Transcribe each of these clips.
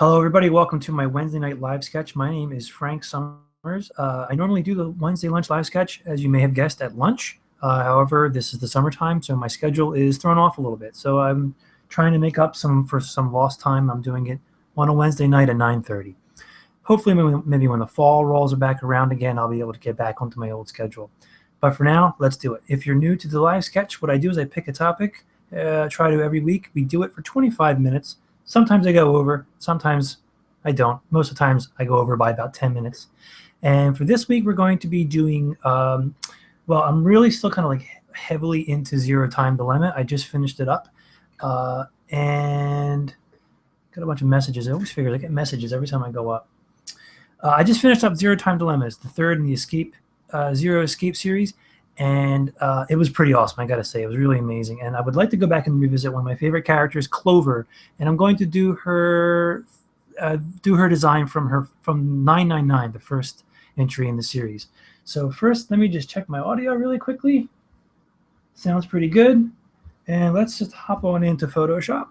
Hello, everybody. Welcome to my Wednesday night live sketch. My name is Frank Summers. I normally do the Wednesday lunch live sketch, as you may have guessed, at lunch. However, this is the summertime, so my schedule is thrown off a little bit. So I'm trying to make up for some lost time. I'm doing it on a Wednesday night at 9:30. Hopefully, maybe when the fall rolls back around again, I'll be able to get back onto my old schedule. But for now, let's do it. If you're new to the live sketch, what I do is I pick a topic, try to every week. We do it for 25 minutes. Sometimes I go over, sometimes I don't. Most of the times I go over by about 10 minutes. And for this week, we're going to be doing, well, I'm really still kind of like heavily into Zero Time Dilemma. I just finished it up and got a bunch of messages. I always figure I get messages every time I go up. I just finished up Zero Time Dilemma. It's the third in the Zero Escape series. And it was pretty awesome, I gotta say. It was really amazing, and I would like to go back and revisit one of my favorite characters, Clover, and I'm going to do her design from 999, the first entry in the series. So first, let me just check my audio really quickly. Sounds pretty good, and let's just hop on into Photoshop.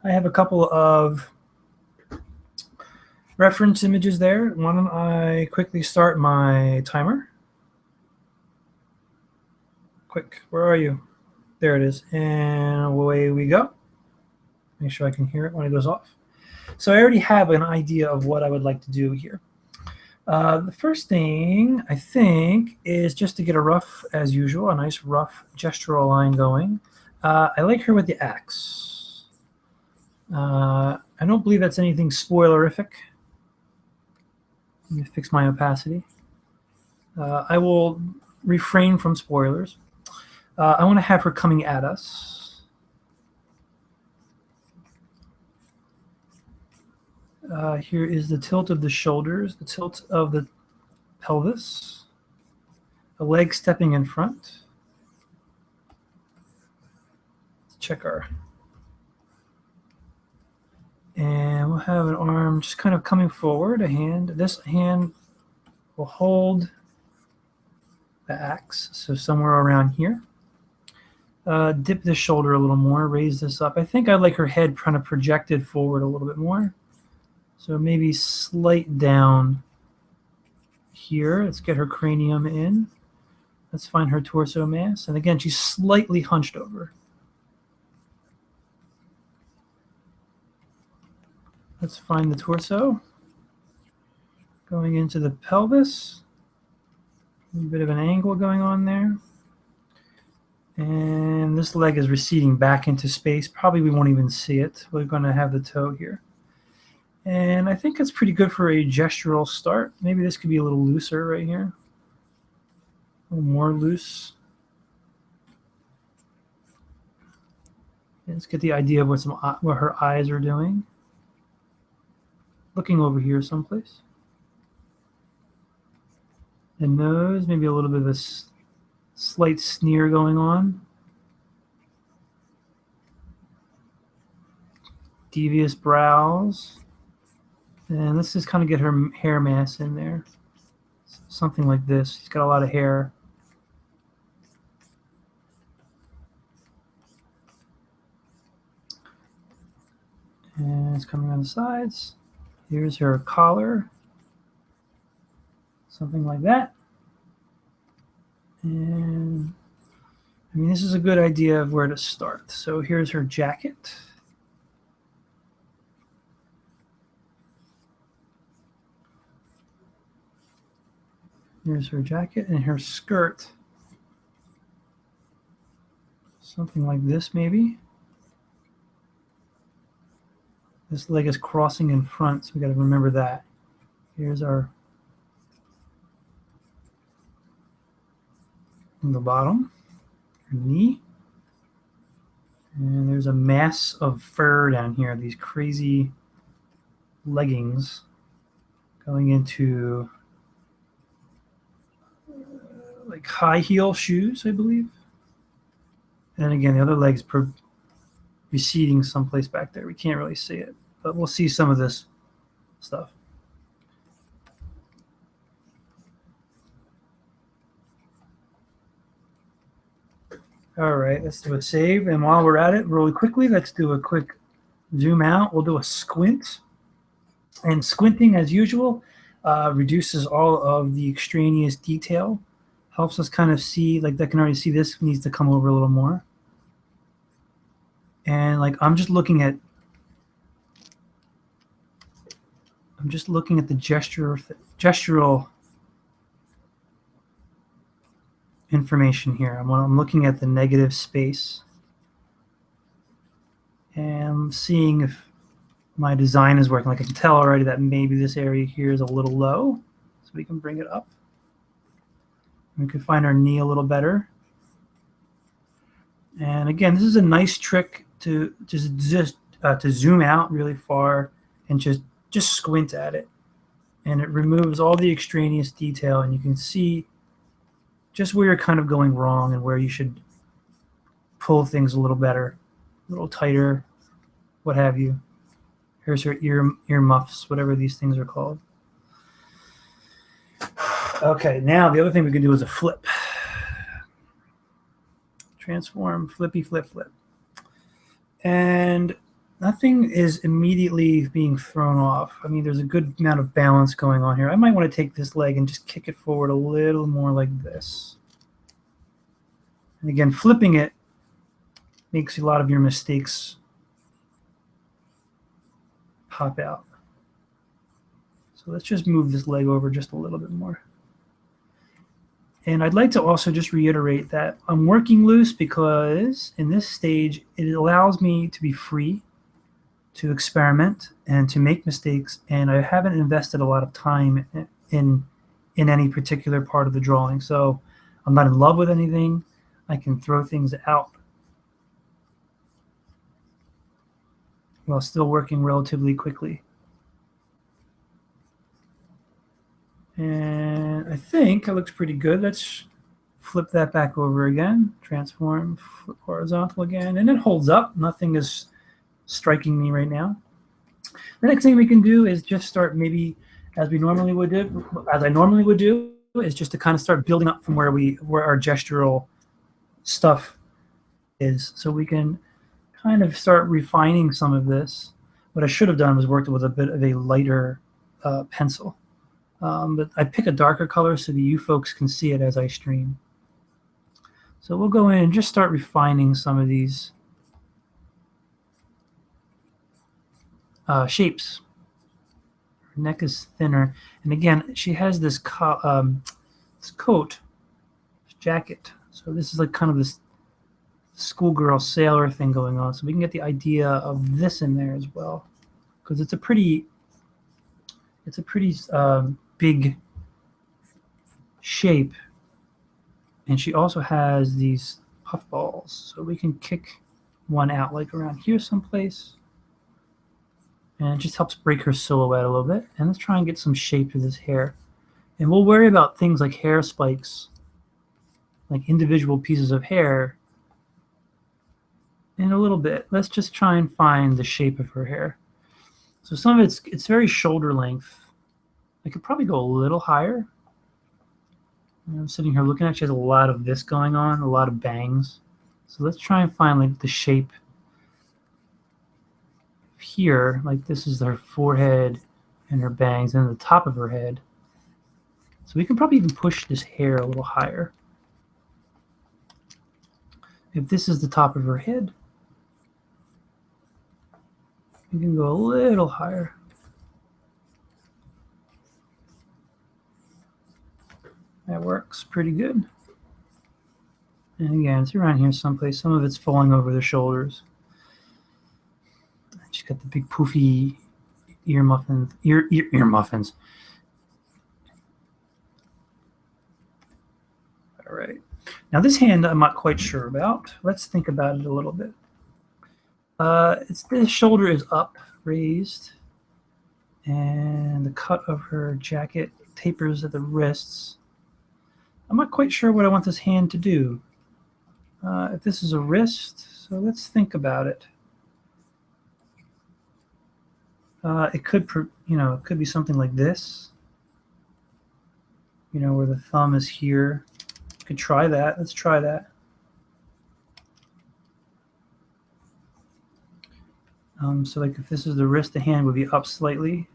I have a couple of reference images there. Why don't I quickly start my timer? Quick, where are you? There it is, and away we go. Make sure I can hear it when it goes off. So I already have an idea of what I would like to do here. The first thing, I think, is just to get a rough, as usual, a nice rough gestural line going. I like her with the axe. I don't believe that's anything spoilerific. Let me fix my opacity. I will refrain from spoilers. I want to have her coming at us. Here is the tilt of the shoulders, the tilt of the pelvis, a leg stepping in front. Let's check our. And we'll have an arm just kind of coming forward, a hand. This hand will hold the axe, so somewhere around here. Dip the shoulder a little more, raise this up. I think I like her head kind of projected forward a little bit more. So maybe slight down here. Let's get her cranium in. Let's find her torso mass. And again, she's slightly hunched over. Let's find the torso. Going into the pelvis. A bit of an angle going on there. And this leg is receding back into space. Probably we won't even see it. We're going to have the toe here. And I think that's pretty good for a gestural start. Maybe this could be a little looser right here. A little more loose. Let's get the idea of what her eyes are doing. Looking over here someplace. The nose, maybe a little bit of a slight sneer going on. Devious brows. And let's just kind of get her hair mass in there. Something like this. She's got a lot of hair. And it's coming on the sides. Here's her collar. Something like that. And I mean, this is a good idea of where to start. So here's her jacket. Here's her jacket and her skirt. Something like this, maybe. This leg is crossing in front, so we got to remember that. Here's our on the bottom, her knee. And there's a mass of fur down here, these crazy leggings going into like high heel shoes, I believe. And again, the other leg's receding someplace back there. We can't really see it, but we'll see some of this stuff. All right, let's do a save. And while we're at it, really quickly, let's do a quick zoom out. We'll do a squint. And squinting, as usual, reduces all of the extraneous detail. Helps us kind of see, like I can already see this needs to come over a little more. And like I'm just looking at the gestural information here. I'm looking at the negative space and I'm seeing if my design is working. Like I can tell already that maybe this area here is a little low, so we can bring it up. We can find our knee a little better. And again, this is a nice trick to just to zoom out really far and just squint at it, and it removes all the extraneous detail, and you can see just where you're kind of going wrong and where you should pull things a little better, a little tighter, what have you. Here's her ear muffs, whatever these things are called. Okay, now the other thing we can do is a flip. Transform, flippy, flip, flip. And nothing is immediately being thrown off. I mean, there's a good amount of balance going on here. I might want to take this leg and just kick it forward a little more like this. And again, flipping it makes a lot of your mistakes pop out. So let's just move this leg over just a little bit more. And I'd like to also just reiterate that I'm working loose because in this stage, it allows me to be free to experiment and to make mistakes. And I haven't invested a lot of time in any particular part of the drawing. So I'm not in love with anything. I can throw things out while still working relatively quickly. And I think it looks pretty good. Let's flip that back over again. Transform, flip horizontal again. And it holds up. Nothing is striking me right now. The next thing we can do is just start maybe as I normally would do, is just to kind of start building up from where our gestural stuff is. So we can kind of start refining some of this. What I should have done was worked with a bit of a lighter pencil. But I pick a darker color so that you folks can see it as I stream. So we'll go in and just start refining some of these shapes. Her neck is thinner. And again, she has this coat, this jacket. So this is like kind of this schoolgirl sailor thing going on. So we can get the idea of this in there as well. Because it's a pretty big shape, and she also has these puff balls, so we can kick one out like around here someplace, and it just helps break her silhouette a little bit. And let's try and get some shape to this hair, and we'll worry about things like hair spikes, like individual pieces of hair, in a little bit. Let's just try and find the shape of her hair. So some of it's very shoulder length. I could probably go a little higher. I'm sitting here looking at, she has a lot of this going on, a lot of bangs. So let's try and find like the shape here. Like this is her forehead and her bangs and the top of her head. So we can probably even push this hair a little higher. If this is the top of her head, we can go a little higher. That works pretty good. And again, it's around here someplace. Some of it's falling over the shoulders. She's got the big poofy ear muffins. All right. Now this hand I'm not quite sure about. Let's think about it a little bit. The shoulder is up, raised, and the cut of her jacket tapers at the wrists. I'm not quite sure what I want this hand to do. If this is a wrist, so let's think about it. It could, it could be something like this. Where the thumb is here. Could try that. Let's try that. So like if this is the wrist, the hand would be up slightly.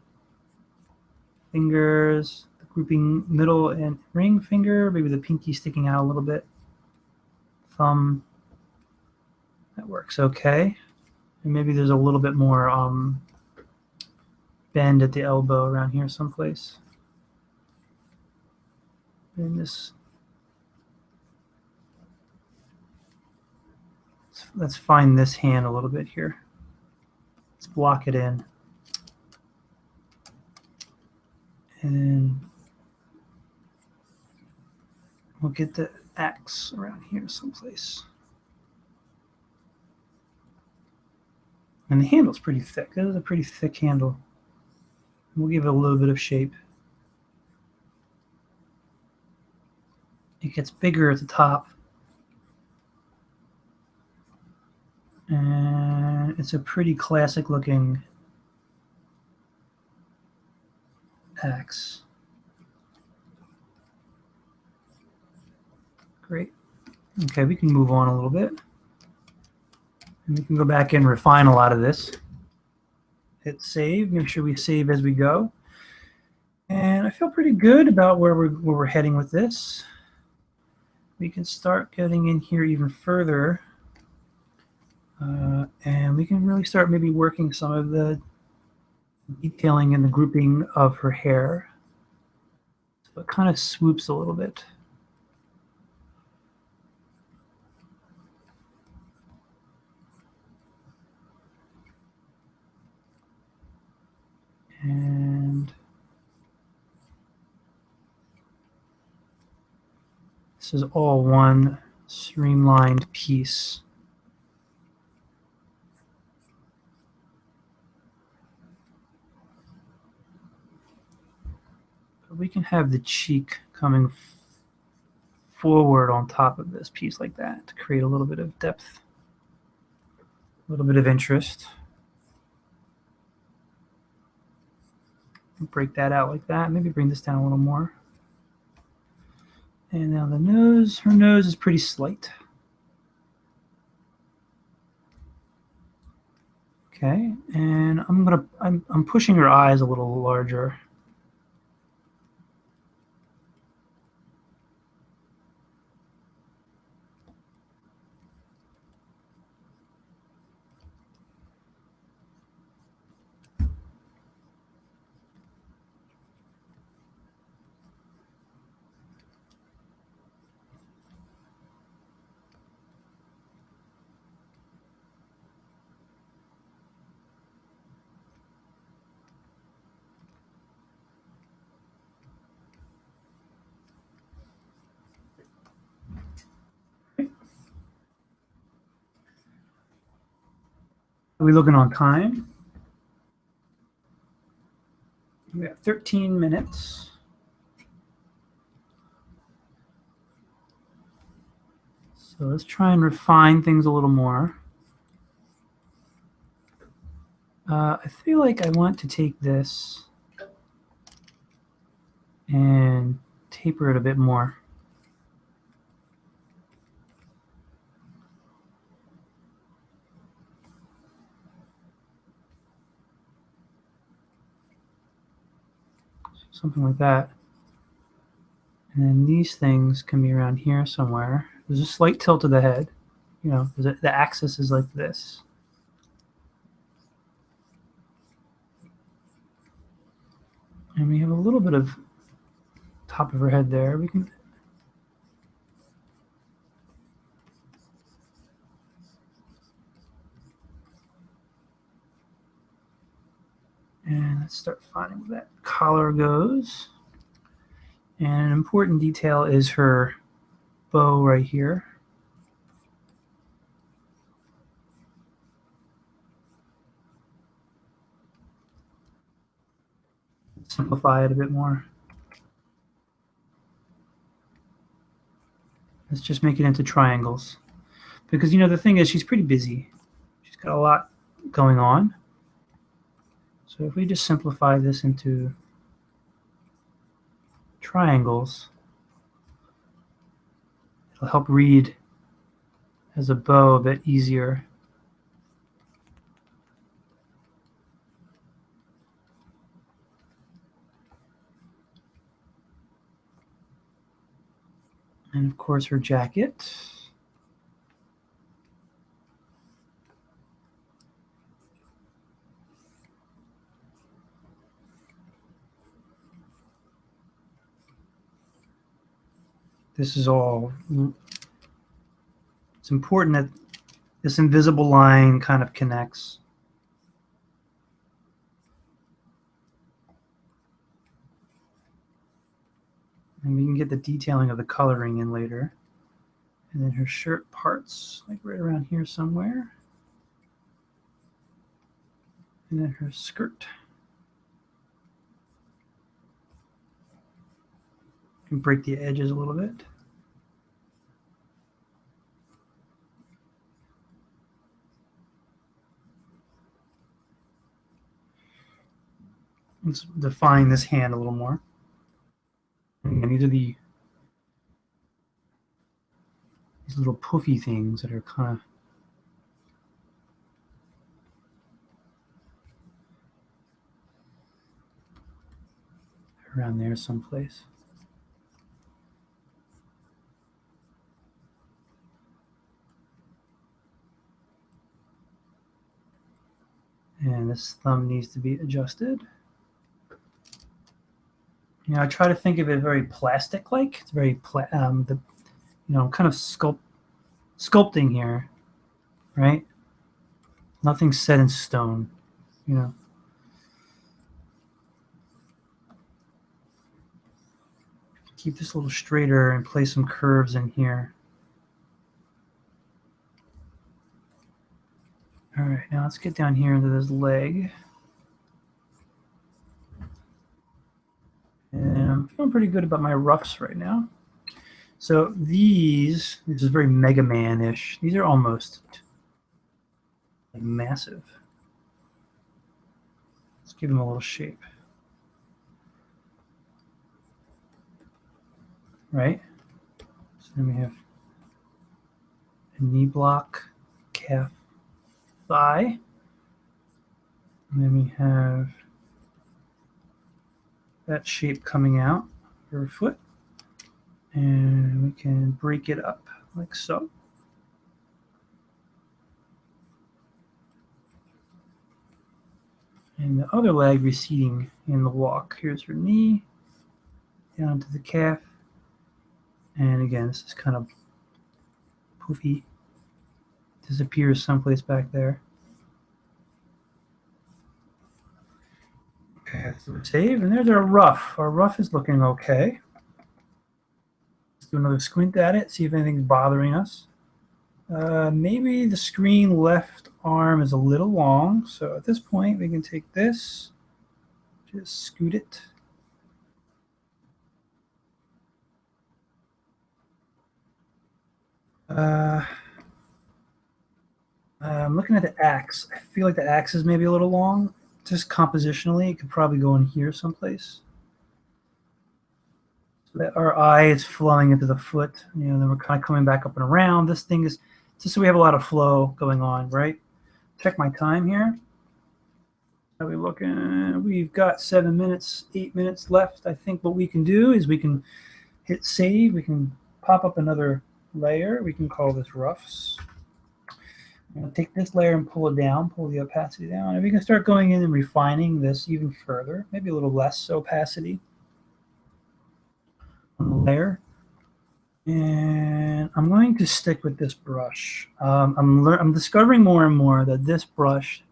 fingers, the grouping middle and ring finger, maybe the pinky sticking out a little bit. Thumb, that works okay. And maybe there's a little bit more bend at the elbow around here someplace. And this, let's find this hand a little bit here. Let's block it in. And we'll get the axe around here someplace. And the handle's pretty thick. This is a pretty thick handle. We'll give it a little bit of shape. It gets bigger at the top. And it's a pretty classic looking axe. Great. Okay, we can move on a little bit. And we can go back and refine a lot of this. Hit save, make sure we save as we go. And I feel pretty good about where we're heading with this. We can start getting in here even further. And we can really start maybe working some of the detailing and the grouping of her hair. So it kind of swoops a little bit. And this is all one streamlined piece. But we can have the cheek coming forward on top of this piece like that to create a little bit of depth, a little bit of interest. Break that out like that. Maybe bring this down a little more. And now the nose, her nose is pretty slight. Okay, and I'm pushing her eyes a little larger. Are we looking on time? We have 13 minutes. So let's try and refine things a little more. I feel like I want to take this and taper it a bit more. Something like that. And then these things can be around here somewhere. There's a slight tilt of the head. You know, the axis is like this. And we have a little bit of top of her head there. We can and let's start finding where that collar goes. And an important detail is her bow right here. Simplify it a bit more. Let's just make it into triangles. Because, you know, the thing is, she's pretty busy. She's got a lot going on. So if we just simplify this into triangles, it'll help read as a bow a bit easier. And of course her jacket. This is all, it's important that this invisible line kind of connects. And we can get the detailing of the coloring in later. And then her shirt parts, like right around here somewhere. And then her skirt. You can break the edges a little bit. Let's define this hand a little more. And these are these little poofy things that are kind of around there someplace. And this thumb needs to be adjusted. You know, I try to think of it very plastic-like. It's very, kind of sculpting here, right? Nothing's set in stone, you know. Keep this a little straighter and place some curves in here. All right, now let's get down here into this leg. And I'm feeling pretty good about my roughs right now. So this is very Mega Man-ish. These are almost like massive. Let's give them a little shape. Right? So then we have a knee block, calf, thigh. And then we have that shape coming out for her foot. And we can break it up like so. And the other leg receding in the walk. Here's her knee, down to the calf. And again, this is kind of poofy. Disappears someplace back there. Okay, so save, and there's our rough. Our rough is looking okay. Let's do another squint at it, see if anything's bothering us. Maybe the screen left arm is a little long, so at this point we can take this, just scoot it. I'm looking at the axe. I feel like the axe is maybe a little long. Just compositionally, it could probably go in here someplace. So that our eye is flowing into the foot. You know, then we're kind of coming back up and around. This thing is just so we have a lot of flow going on, right? Check my time here. Are we looking? We've got 7 minutes, 8 minutes left. I think what we can do is we can hit save. We can pop up another layer. We can call this roughs. I'm going to take this layer and pull it down, pull the opacity down. And we can start going in and refining this even further, maybe a little less opacity on the layer. And I'm going to stick with this brush. I'm discovering more and more that this brush,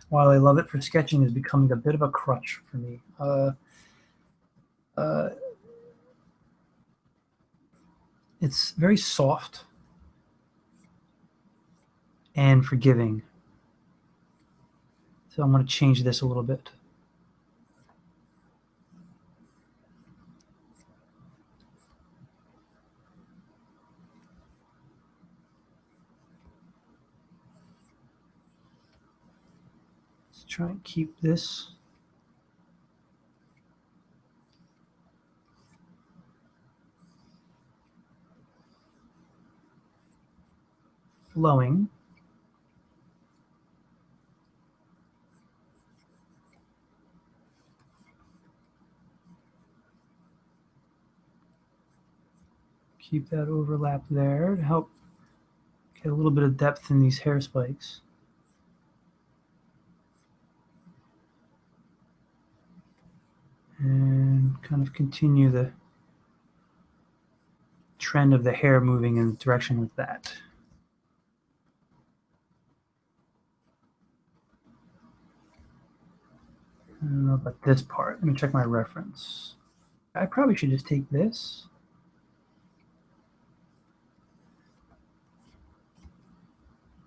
while I love it for sketching, is becoming a bit of a crutch for me. It's very soft and forgiving. So I'm going to change this a little bit. Let's try and keep this flowing. Keep that overlap there to help get a little bit of depth in these hair spikes. And kind of continue the trend of the hair moving in the direction with that. I don't know about this part. Let me check my reference. I probably should just take this.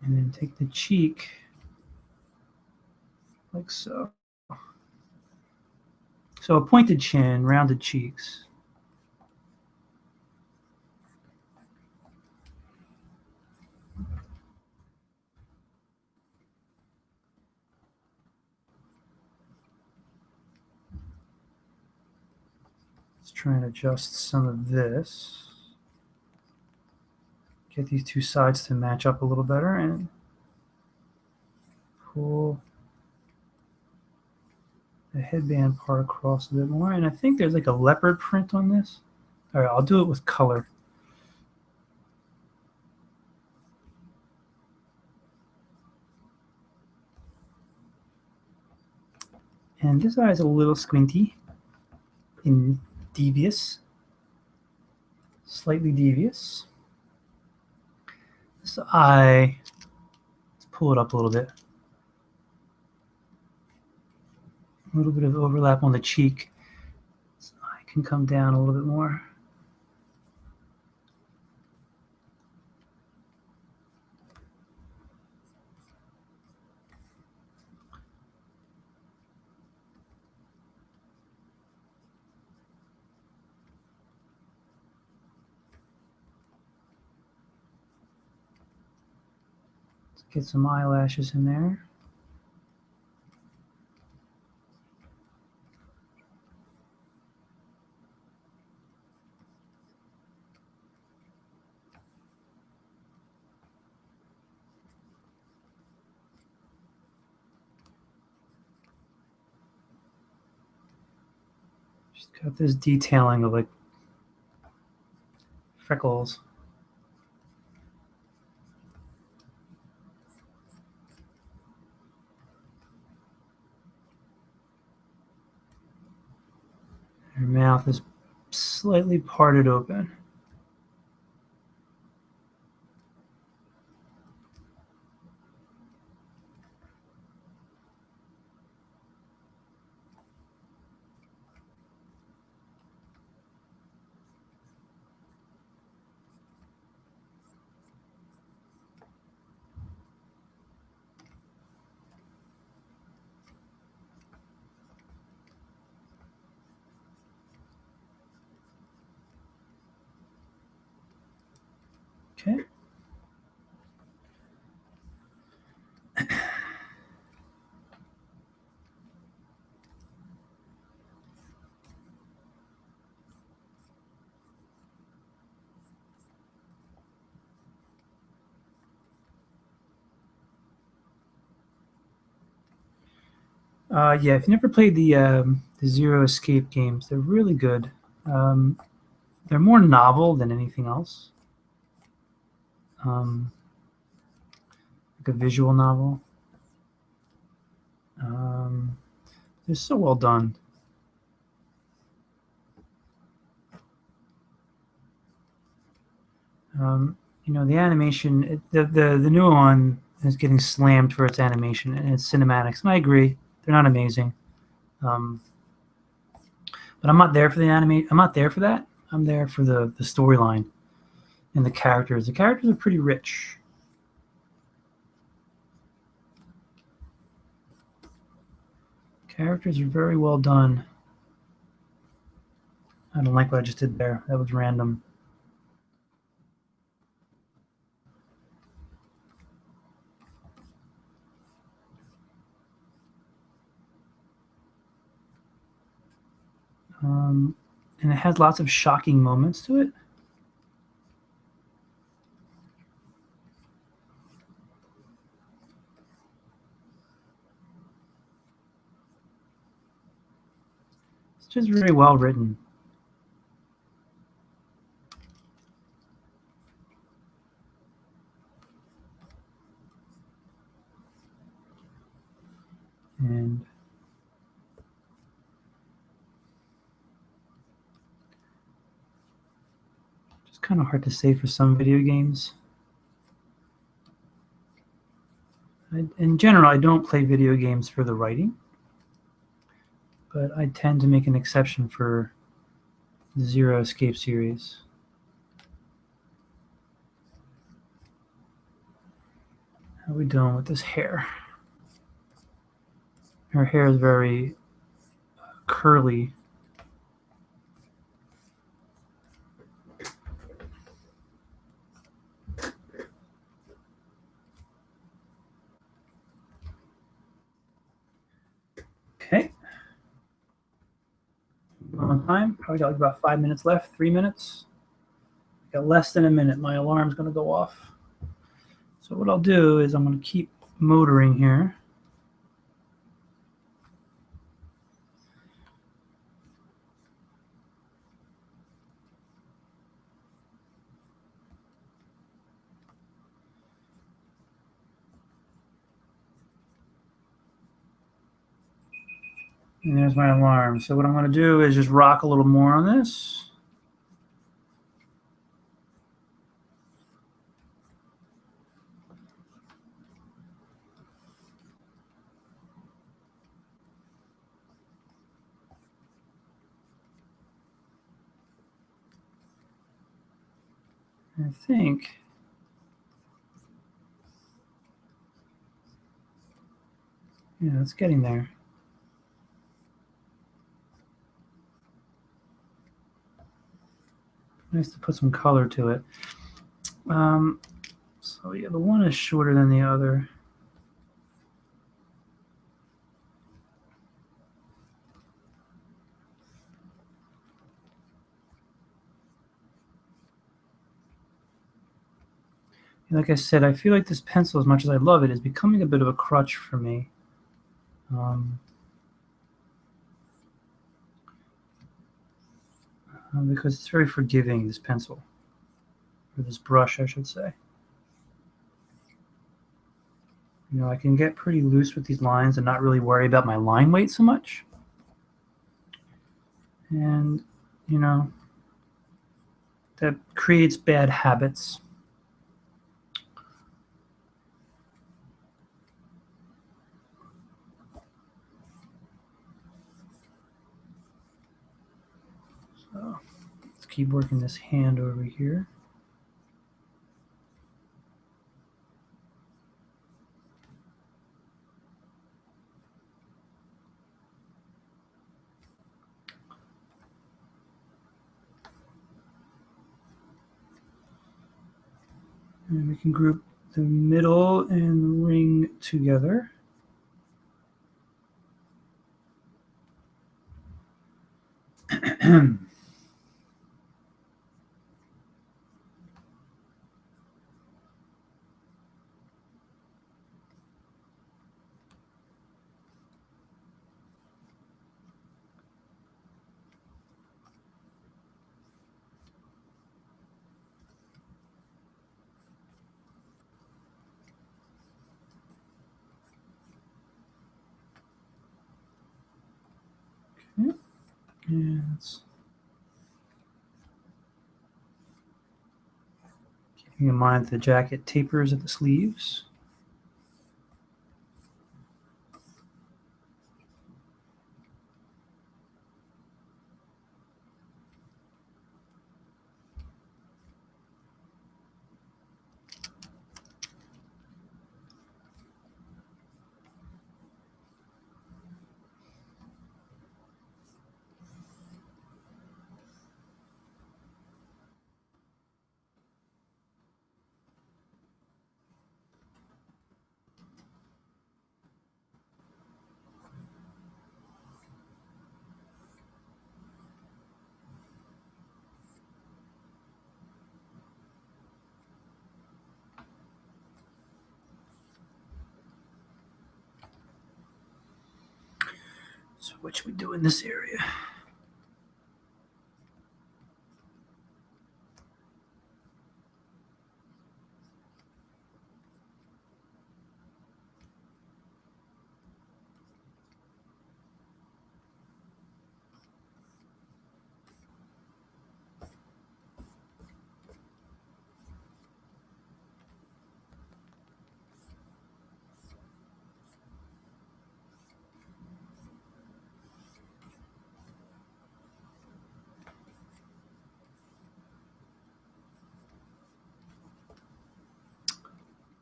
And then take the cheek like so. So a pointed chin, rounded cheeks. Let's try and adjust some of this. Get these two sides to match up a little better and pull the headband part across a bit more. And I think there's like a leopard print on this. All right, I'll do it with color. And this eye is a little squinty and devious, slightly devious. This eye, let's pull it up a little bit. A little bit of overlap on the cheek. This eye can come down a little bit more. Let's get some eyelashes in there. Just got this detailing of like freckles. Her mouth is slightly parted open. Okay. Yeah, if you never played the Zero Escape games, they're really good. They're more novel than anything else. Like a visual novel. They're so well done. You know, the animation, the new one is getting slammed for its animation and its cinematics, and I agree, they're not amazing. But I'm not there for the anime. I'm not there for that. I'm there for the storyline and the characters. The characters are pretty rich. Characters are very well done. I don't like what I just did there. That was random. And it has lots of shocking moments to it. It's just very well written. And it's kind of hard to say for some video games. In general, I don't play video games for the writing, but I tend to make an exception for the Zero Escape series. How are we doing with this hair? Her hair is very curly. Okay. On time. Probably got like about 5 minutes left. 3 minutes. Got less than a minute. My alarm's going to go off. So what I'll do is I'm going to keep motoring here. And there's my alarm. So what I'm going to do is just rock a little more on this. I think yeah, it's getting there. Nice to put some color to it. So yeah, the one is shorter than the other. Like I said, I feel like this pencil, as much as I love it, is becoming a bit of a crutch for me. Because it's very forgiving, this pencil. Or this brush, I should say. You know, I can get pretty loose with these lines and not really worry about my line weight so much. And, you know, that creates bad habits. So let's keep working this hand over here. And we can group the middle and the ring together. Okay. And let's keeping in mind the jacket tapers at the sleeves. So what should we do in this area?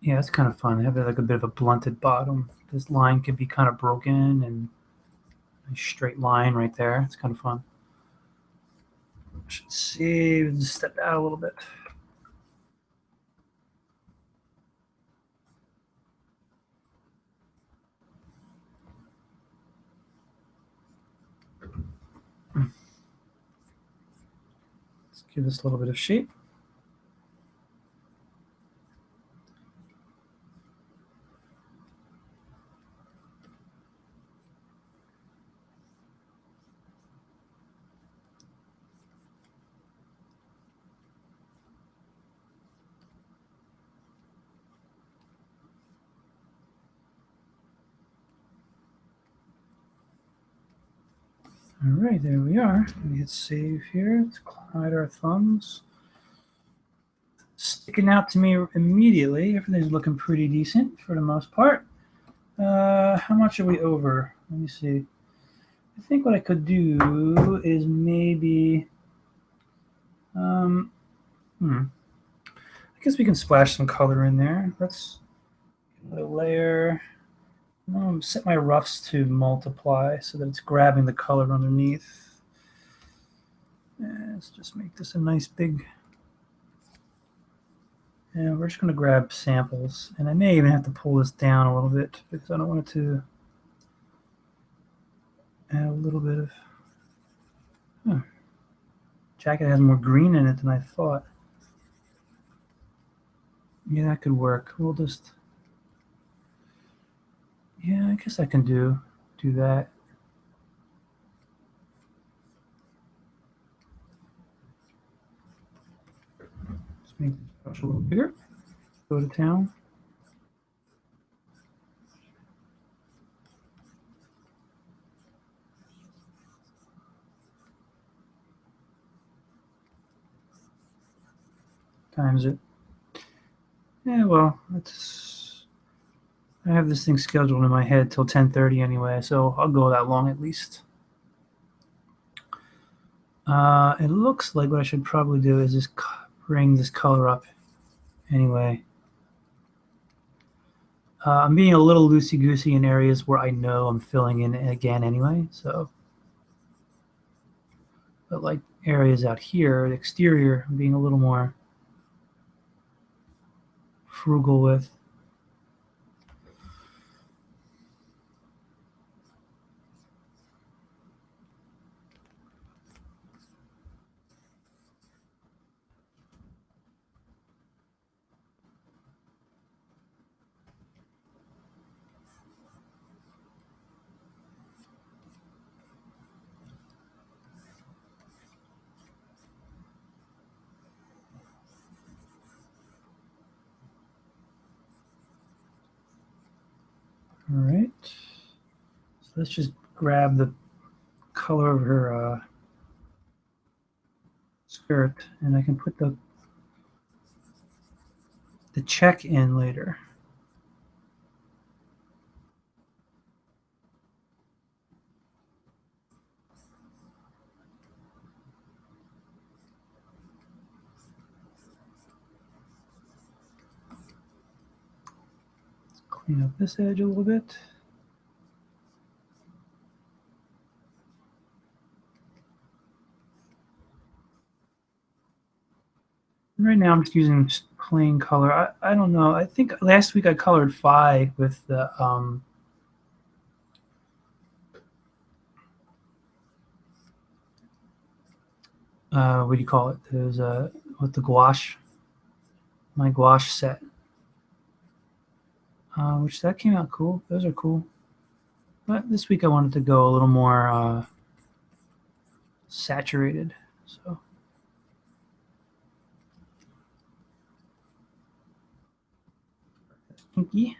Yeah, it's kind of fun. They have like a bit of a blunted bottom. This line can be kind of broken and a straight line right there. It's kind of fun. Should save, step out a little bit. Let's give this a little bit of shape. All right, there we are. We hit save here. Let's hide our thumbs. Sticking out to me immediately. Everything's looking pretty decent for the most part. How much are we over? Let me see. I think what I could do is maybe, I guess we can splash some color in there. Let's put a layer. Set my roughs to multiply so that it's grabbing the color underneath. And let's just make this a nice big. And we're just going to grab samples. And I may even have to pull this down a little bit because I don't want it to add a little bit of. Jacket has more green in it than I thought. Yeah, that could work. We'll just. Yeah, I guess I can do that. Let's make this brush a little bigger. Go to town. Times it. Yeah, well, I have this thing scheduled in my head till 10:30 anyway, so I'll go that long at least. It looks like what I should probably do is just bring this color up anyway. I'm being a little loosey-goosey in areas where I know I'm filling in again anyway, so. But like areas out here, the exterior, I'm being a little more frugal with. All right. So let's just grab the color of her skirt, and I can put the check in later. Let's clean up this edge a little bit. Right now I'm just using plain color. I don't know. I think last week I colored Phi with the what do you call it? There's with the gouache, my gouache set, which that came out cool. Those are cool. But this week I wanted to go a little more saturated. So. Pinky.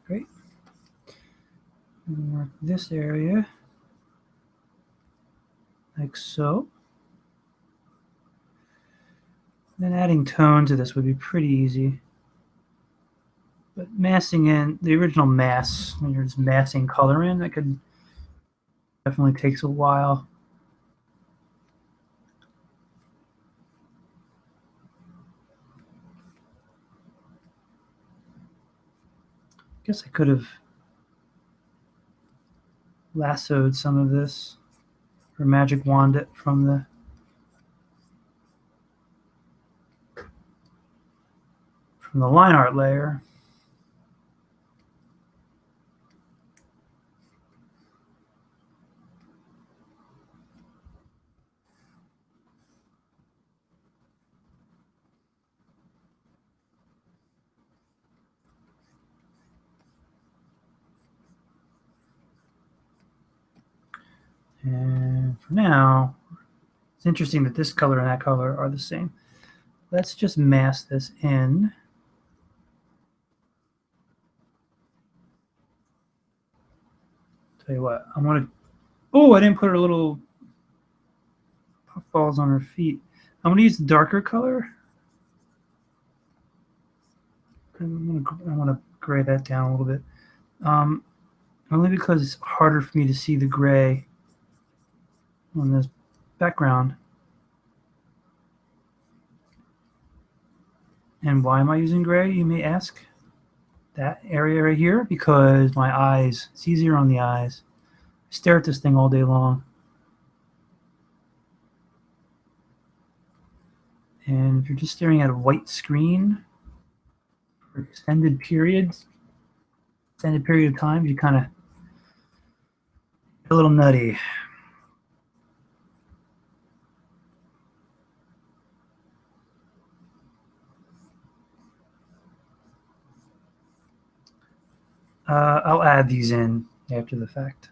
Great. Mark this area like so. Then adding tone to this would be pretty easy. But massing in the original mass, when you're just massing color in, that could definitely takes a while. I guess I could have lassoed some of this, or magic wand it from the line art layer. And for now, it's interesting that this color and that color are the same. Let's just mask this in. Tell you what, I'm gonna. Oh, I didn't put her little puffballs on her feet. I'm gonna use the darker color. I'm gonna gray that down a little bit. Only because it's harder for me to see the gray on this background. And why am I using gray, you may ask? That area right here, because my eyes, it's easier on the eyes. I stare at this thing all day long. And if you're just staring at a white screen for extended periods, extended period of time, you kind of get a little nutty. I'll add these in after the fact.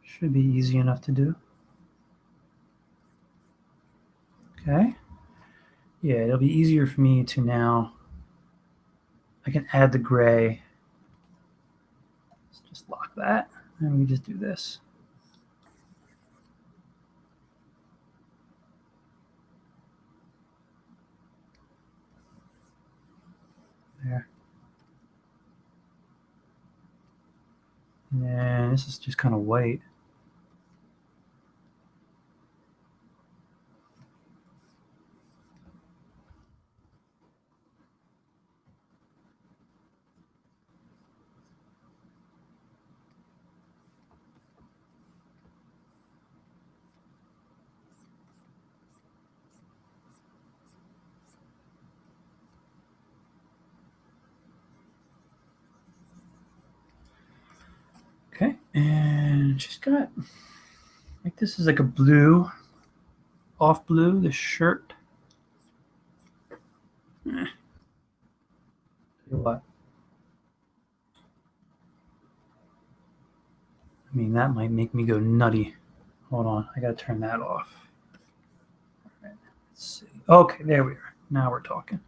Should be easy enough to do. Okay. Yeah, it'll be easier for me to now. I can add the gray. Let's just lock that, and we just do this. There. And this is just kind of white. Okay, and she's got, like, this is like a blue, off blue, this shirt. Tell you what. I mean, that might make me go nutty. Hold on, I gotta turn that off. All right, let's see. Okay, there we are. Now we're talking.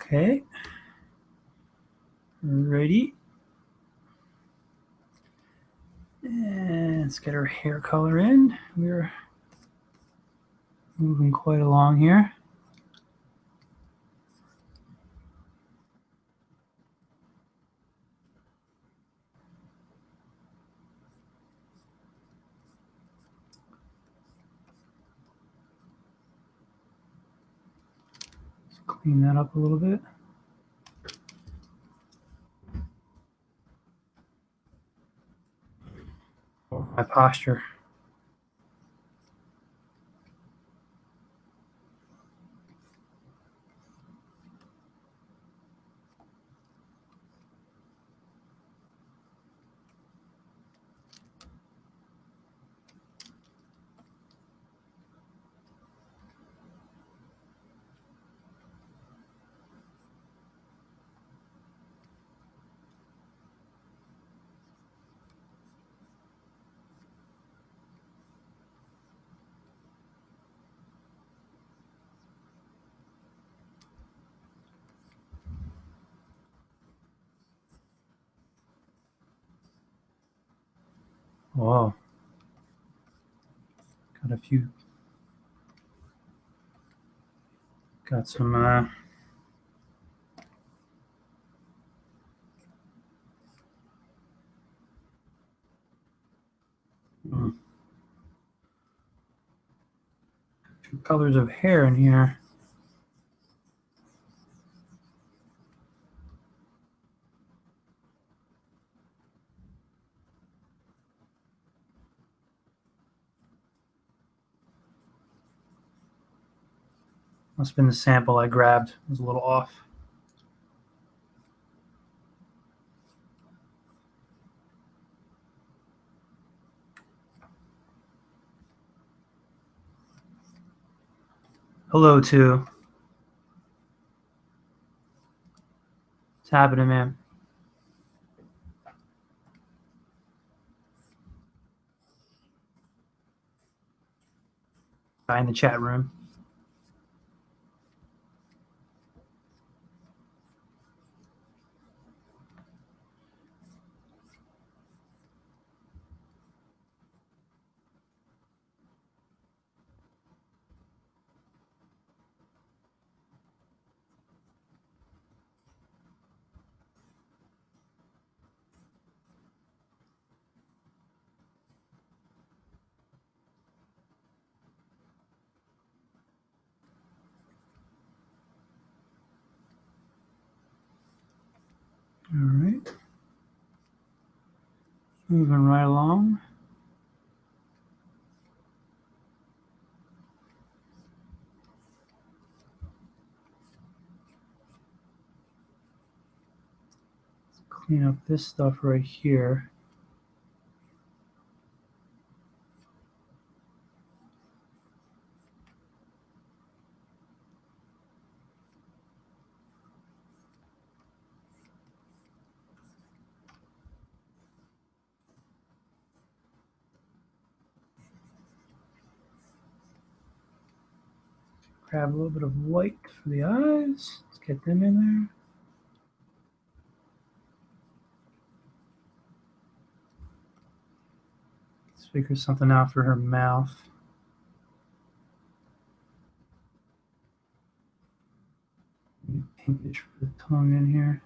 Okay. Ready. And let's get our hair color in. We're moving quite along here. Clean that up a little bit. My posture. Wow. Got a few. Got some. Two colors of hair in here. Must have been the sample I grabbed. It was a little off. Hello, too. What's happening, man? Guy in the chat room. All right. Moving right along. Let's clean up this stuff right here. Grab a little bit of white for the eyes. Let's get them in there. Let's figure something out for her mouth. Pinkish for the tongue in here.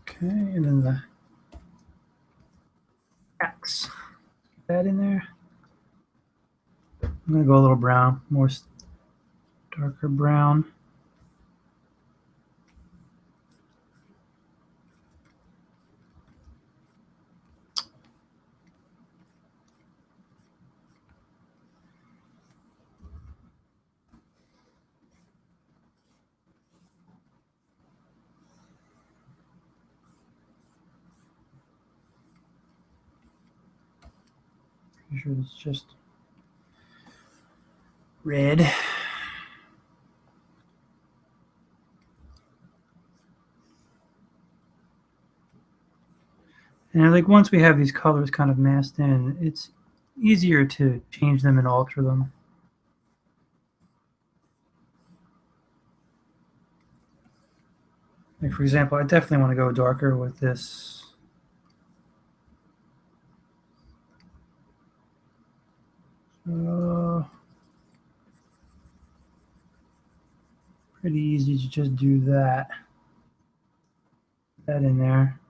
Okay, and then the axe. Get that in there. I'm gonna go a little brown, more darker brown. Pretty sure it's just red. And like once we have these colors kind of masked in, it's easier to change them and alter them. Like for example, I definitely want to go darker with this. Pretty easy to just do that. That in there.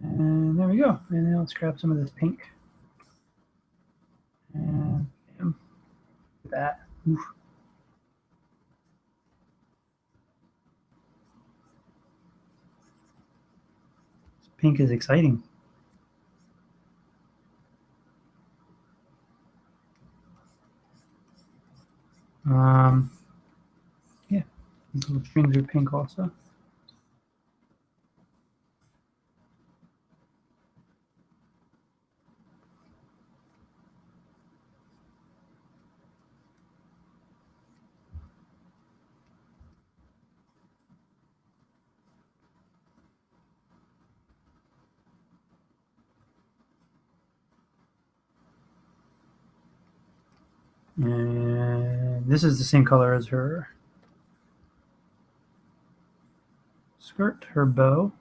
And there we go. And now let's grab some of this pink. And that. Oof. This pink is exciting. Yeah, these little strings are pink also. And this is the same color as her skirt, her bow.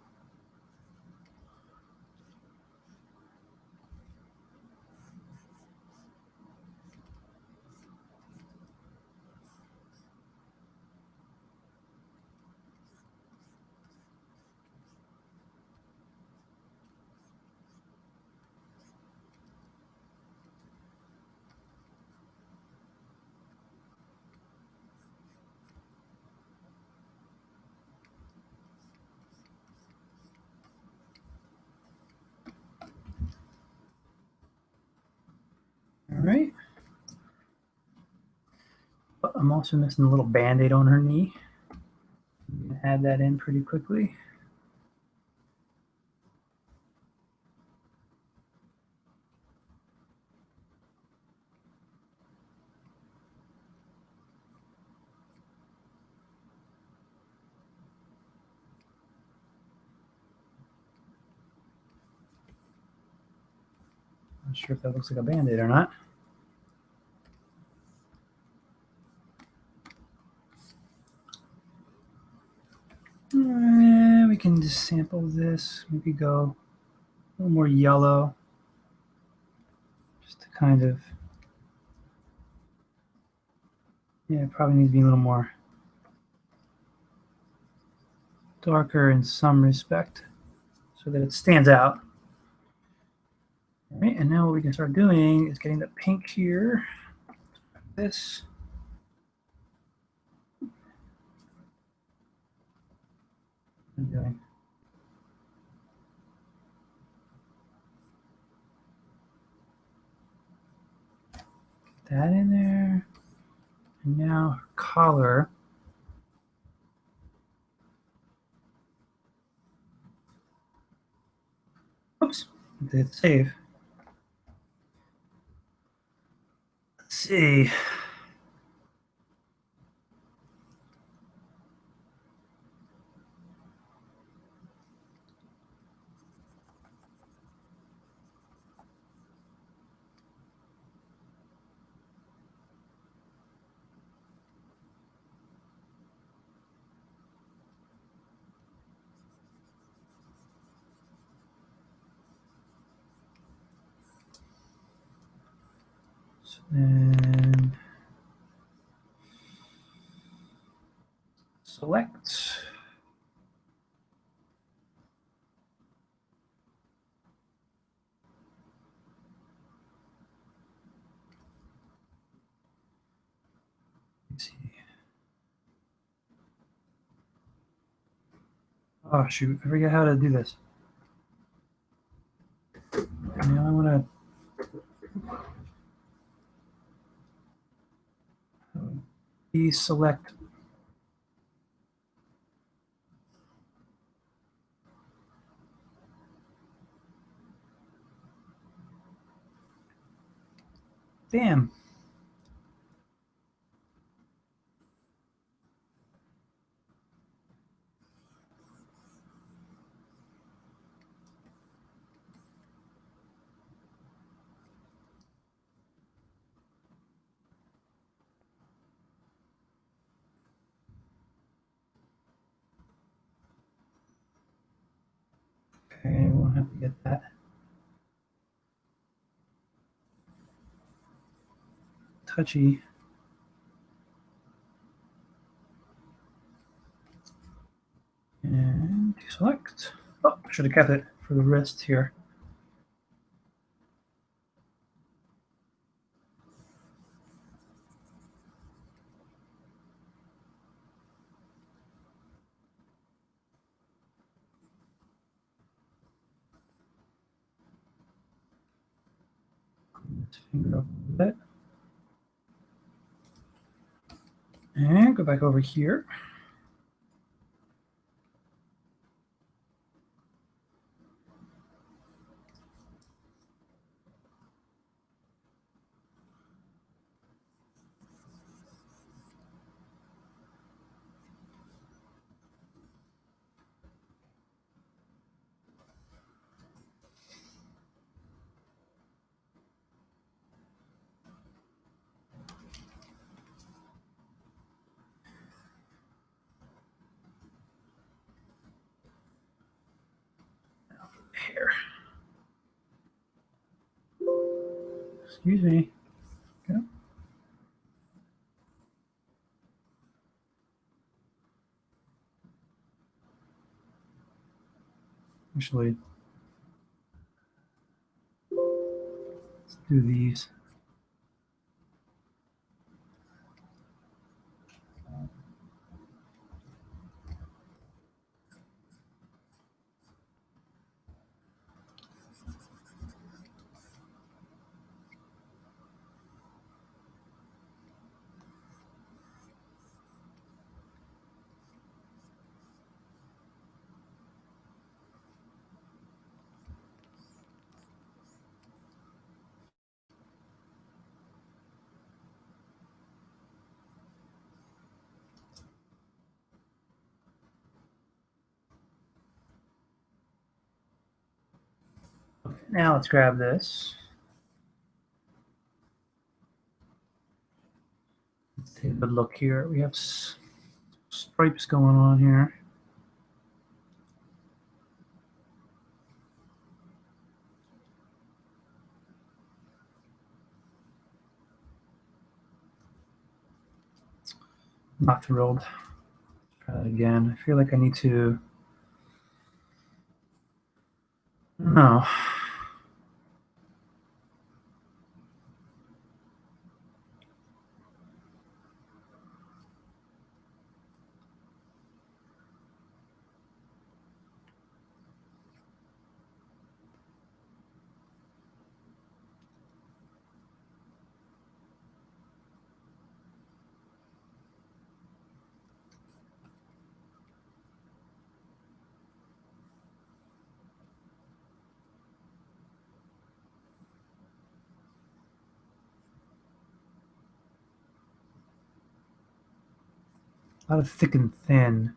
All right. But I'm also missing a little band-aid on her knee. I'm gonna add that in pretty quickly. Not sure if that looks like a band-aid or not. We can just sample this, maybe go a little more yellow, just to kind of, yeah, it probably needs to be a little more darker in some respect so that it stands out. All right, and now what we can start doing is getting the pink here. This. I'm doing. Get that in there. And now her collar. Oops, did save. Let's see. So then select. Let's see. Oh shoot, I forget how to do this. Now I want to deselect. Damn. Okay, we'll have to get that touchy. And deselect. Oh, should have kept it for the wrists here. Finger up a bit. And go back over here. Hair. Excuse me. Okay. Actually, let's do these. Okay, now let's grab this. Let's take a good look here. We have stripes going on here. Not thrilled. Try that again. I feel like I need to. No. A lot of thick and thin.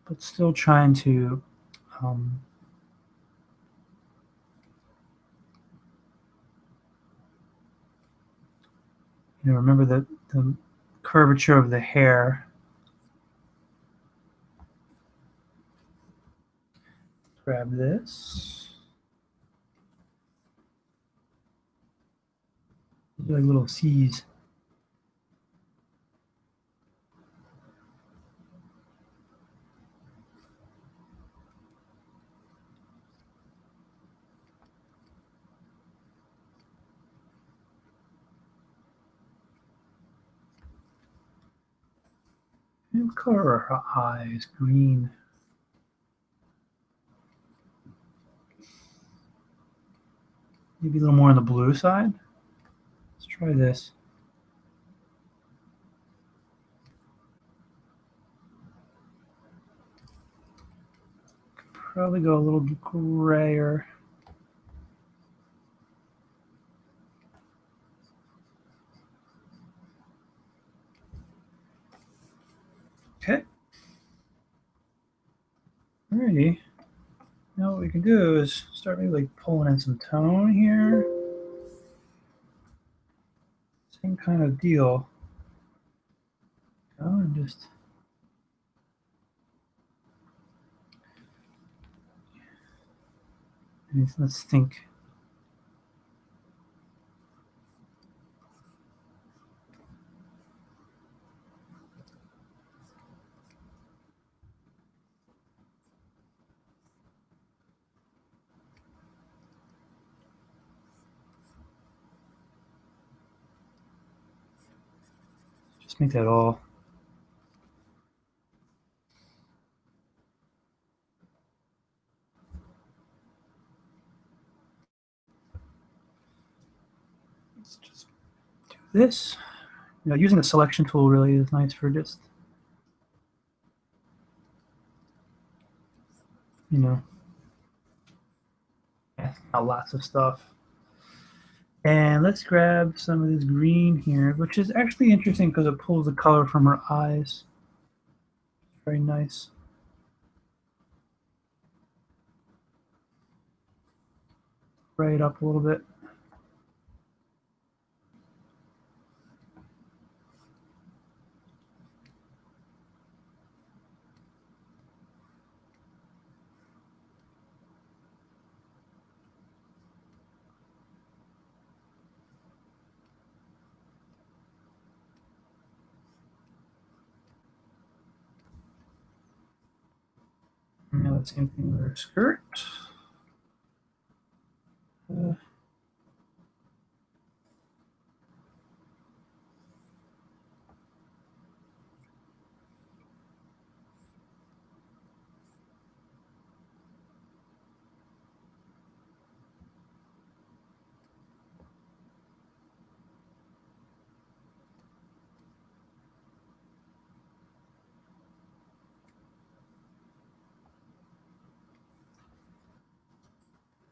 But still trying to remember the curvature of the hair. Grab this. These are like little C's. What color are her eyes? Green. Maybe a little more on the blue side. Let's try this. Could probably go a little grayer. Okay. Alrighty. Now what we can do is start maybe like pulling in some tone here. Same kind of deal. Go and just Let's think. Just make that all. Let's just do this. You know, using the selection tool really is nice for just, you know, yeah, lots of stuff. And let's grab some of this green here, which is actually interesting because it pulls the color from her eyes. Very nice. Brighten it up a little bit. Now the same thing with her skirt.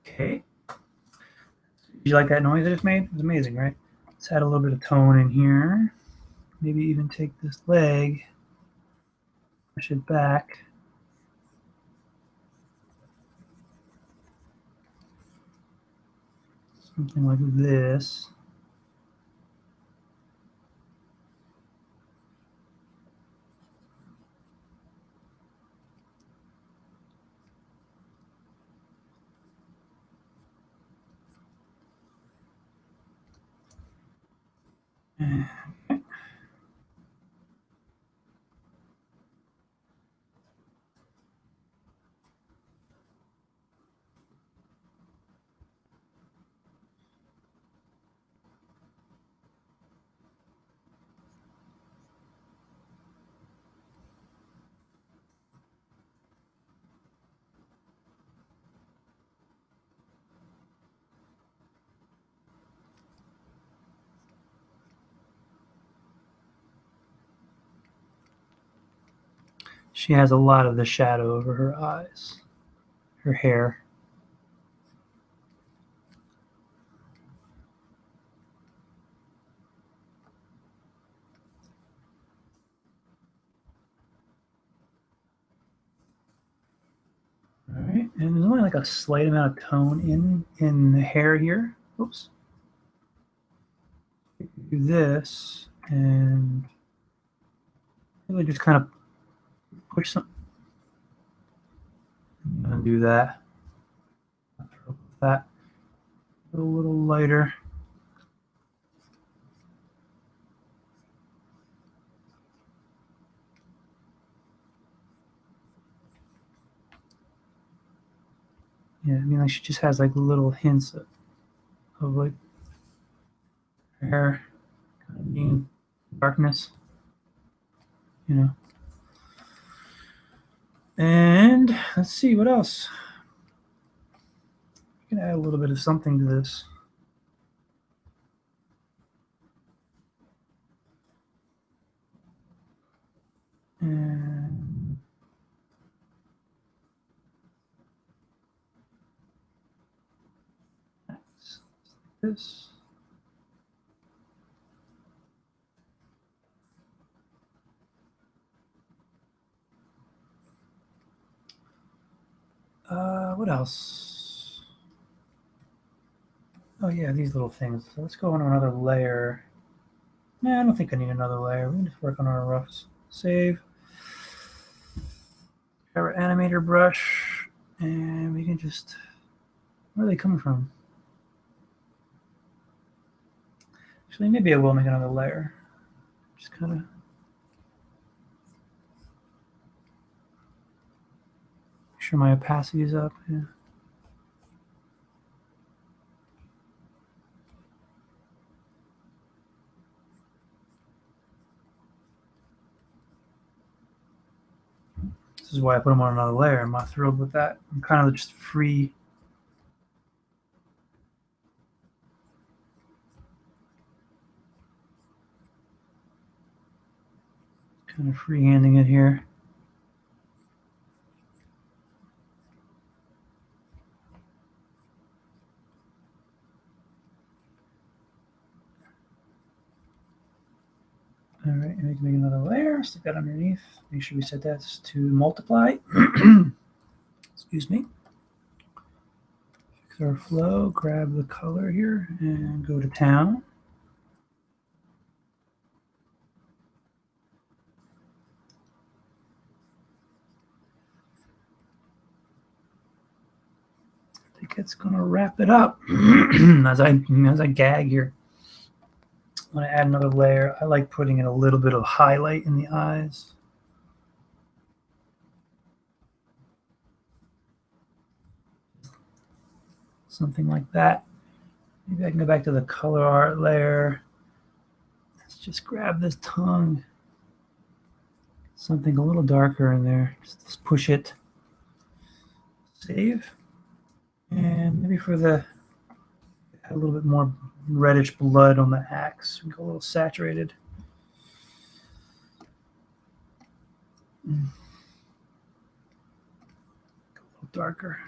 Okay. Did you like that noise I just made? It was amazing, right? Let's add a little bit of tone in here. Maybe even take this leg, push it back. Something like this. She has a lot of the shadow over her eyes, her hair. All right, and there's only like a slight amount of tone in the hair here. Oops. Do this and really just kind of push some. Undo that. That a little lighter. Yeah, I mean, like she just has like little hints of like her hair kind of being darkness, you know. And let's see what else. We can add a little bit of something to this. And this. What else? Oh yeah, these little things. So let's go on another layer. Nah, I don't think I need another layer. We can just work on our roughs. Save. Our animator brush, and we can just Where are they coming from? Actually, maybe I will make another layer. Just kind of. Make sure my opacity is up. Yeah. This is why I put them on another layer. I'm not thrilled with that. I'm kind of just free. Kind of freehanding it here. All right, I need to make another layer. Stick that underneath. Make sure we set that to multiply. Excuse me. Fix our flow. Grab the color here and go to town. I think it's gonna wrap it up as I gag here. I'm going to add another layer. I like putting in a little bit of highlight in the eyes. Something like that. Maybe I can go back to the color art layer. Let's just grab this tongue. Something a little darker in there. Just push it. Save. And maybe for the a little bit more reddish blood on the axe. We go a little saturated. Go a little darker.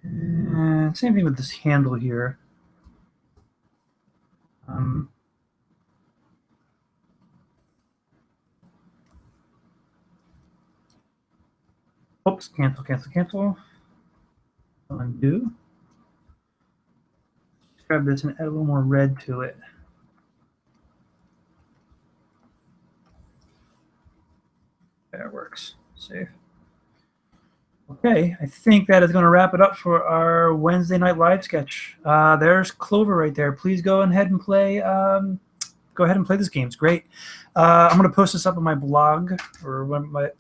And same thing with this handle here. Oops, cancel, cancel, cancel. Undo. Just grab this and add a little more red to it. There, works. Save. Okay, I think that is going to wrap it up for our Wednesday night live sketch. There's Clover right there. Please go ahead and play. Go ahead and play this game. It's great. I'm going to post this up on my blog or my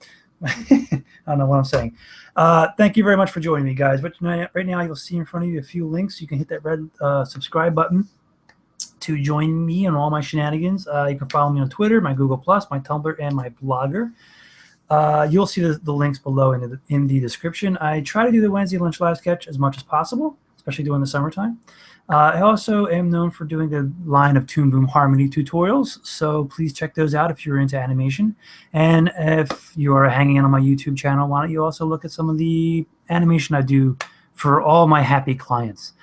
I don't know what I'm saying. Thank you very much for joining me, guys. But right now, you'll see in front of you a few links. You can hit that red subscribe button to join me on all my shenanigans. You can follow me on Twitter, my Google+, my Tumblr, and my Blogger. You'll see the links below in the description. I try to do the Wednesday lunch live sketch as much as possible, especially during the summertime. I also am known for doing the line of Toon Boom Harmony Tutorials, so please check those out if you're into animation. And if you are hanging out on my YouTube channel, why don't you also look at some of the animation I do for all my happy clients.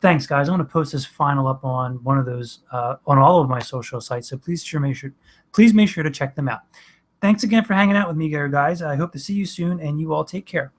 Thanks, guys. I'm going to post this final up on one of those, on all of my social sites, so please make sure to check them out. Thanks again for hanging out with me, guys. I hope to see you soon, and you all take care.